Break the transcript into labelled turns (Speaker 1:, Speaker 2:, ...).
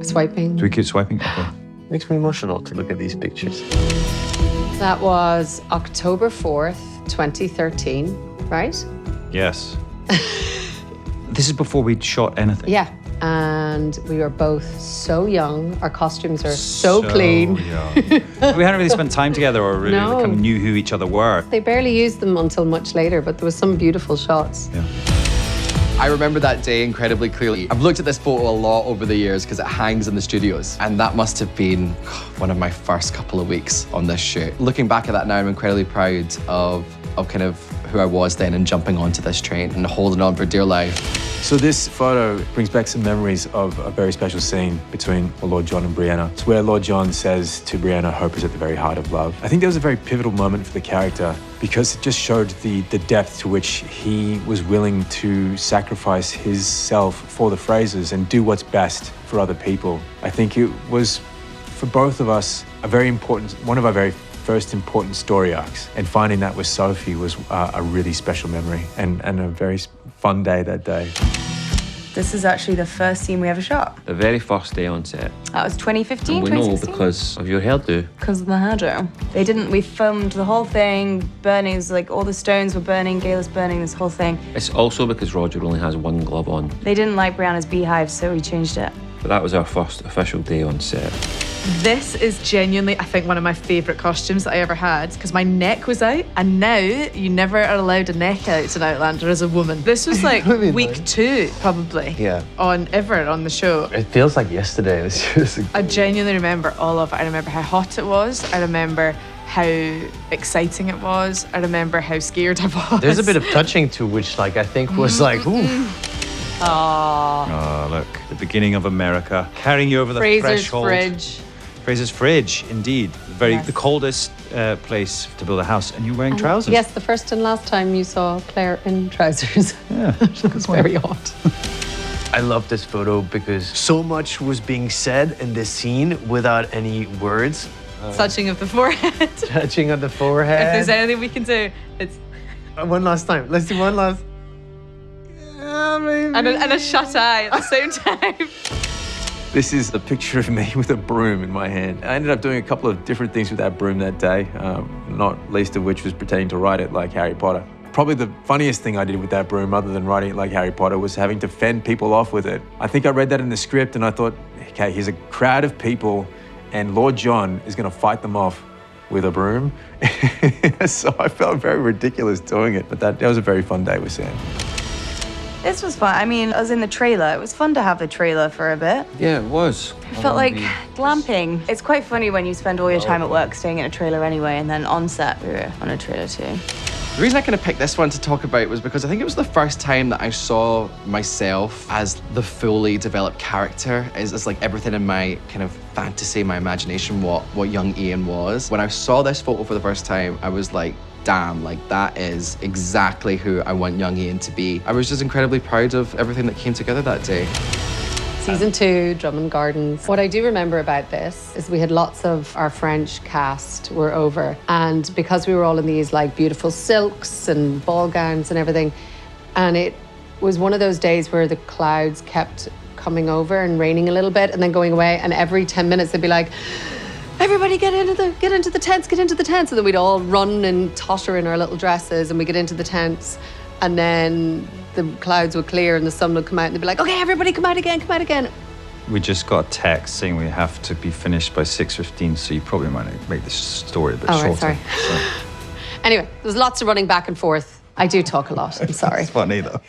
Speaker 1: Swiping.
Speaker 2: Do we keep swiping? Okay.
Speaker 3: Makes me emotional to look at these pictures.
Speaker 1: That was October 4th, 2013, right?
Speaker 2: Yes. This is before we'd shot anything.
Speaker 1: Yeah. And we were both so young. Our costumes are so clean.
Speaker 2: Young. We hadn't really spent time together or really kind of knew who each other were.
Speaker 1: They barely used them until much later, but there was some beautiful shots.
Speaker 2: Yeah.
Speaker 4: I remember that day incredibly clearly. I've looked at this photo a lot over the years because it hangs in the studios. And that must have been one of my first couple of weeks on this shoot. Looking back at that now, I'm incredibly proud of kind of who I was then and jumping onto this train and holding on for dear life.
Speaker 5: So this photo brings back some memories of a very special scene between Lord John and Brianna. It's where Lord John says to Brianna, hope is at the very heart of love. I think that was a very pivotal moment for the character because it just showed the depth to which he was willing to sacrifice his self for the Frasers and do what's best for other people. I think it was, for both of us, one of our very first important story arcs. And finding that with Sophie was a really special memory and a very fun day that day.
Speaker 6: This is actually the first scene we ever shot.
Speaker 3: The very first day on set.
Speaker 6: That was 2015,
Speaker 3: And we know
Speaker 6: 2016?
Speaker 3: because of your hairdo.
Speaker 6: Because of the hairdo. We filmed the whole thing, burning, like all the stones were burning, Gala's burning, this whole thing.
Speaker 3: It's also because Roger only has one glove on.
Speaker 6: They didn't like Brianna's beehive, so we changed it.
Speaker 3: But that was our first official day on set.
Speaker 7: This is genuinely, I think, one of my favourite costumes that I ever had because my neck was out, and now you never are allowed a neck out in Outlander as a woman. This was like week 2, probably.
Speaker 3: Yeah.
Speaker 7: On the show.
Speaker 3: It feels like yesterday. It's just...
Speaker 7: I genuinely remember all of it. I remember how hot it was. I remember how exciting it was. I remember how scared I was.
Speaker 3: There's a bit of touching to which, like, I think was like, ooh.
Speaker 2: Oh, look, the beginning of America, carrying you over the threshold. Fraser's fridge, indeed. The coldest place to build a house, and you're wearing trousers.
Speaker 1: Yes, the first and last time you saw Claire in trousers.
Speaker 2: Yeah,
Speaker 1: it was very hot.
Speaker 3: I love this photo because so much was being said in this scene without any words.
Speaker 7: Touching of the forehead.
Speaker 3: Touching of the forehead.
Speaker 7: If there's anything we can do, it's...
Speaker 3: One last time. Let's do one last...
Speaker 7: And a shut eye at the same time.
Speaker 5: This is a picture of me with a broom in my hand. I ended up doing a couple of different things with that broom that day, not least of which was pretending to ride it like Harry Potter. Probably the funniest thing I did with that broom, other than riding it like Harry Potter, was having to fend people off with it. I think I read that in the script and I thought, okay, here's a crowd of people and Lord John is going to fight them off with a broom. So I felt very ridiculous doing it, but that was a very fun day with Sam.
Speaker 6: This was fun. I mean, I was in the trailer. It was fun to have the trailer for a bit.
Speaker 3: Yeah, it was.
Speaker 6: It felt like glamping. It's quite funny when you spend all your time at work staying in a trailer anyway, and then on set we were on a trailer too.
Speaker 4: The reason I kind of picked this one to talk about was because I think it was the first time that I saw myself as the fully developed character. It's like everything in my kind of fantasy, my imagination, what young Ian was. When I saw this photo for the first time, I was like, damn, like that is exactly who I want young Ian to be. I was just incredibly proud of everything that came together that day.
Speaker 1: Season 2, Drummond Gardens. What I do remember about this is we had lots of our French cast were over, and because we were all in these like beautiful silks and ball gowns and everything, and it was one of those days where the clouds kept coming over and raining a little bit and then going away, and every 10 minutes they'd be like, everybody get into the tents. And then we'd all run and totter in our little dresses and we get into the tents, and then the clouds would clear and the sun would come out and they'd be like, okay, everybody come out again.
Speaker 2: We just got a text saying we have to be finished by 6:15, so you probably might make this story a bit shorter.
Speaker 1: Right, sorry. Anyway, there's lots of running back and forth. I do talk a lot, I'm sorry.
Speaker 2: It's funny though.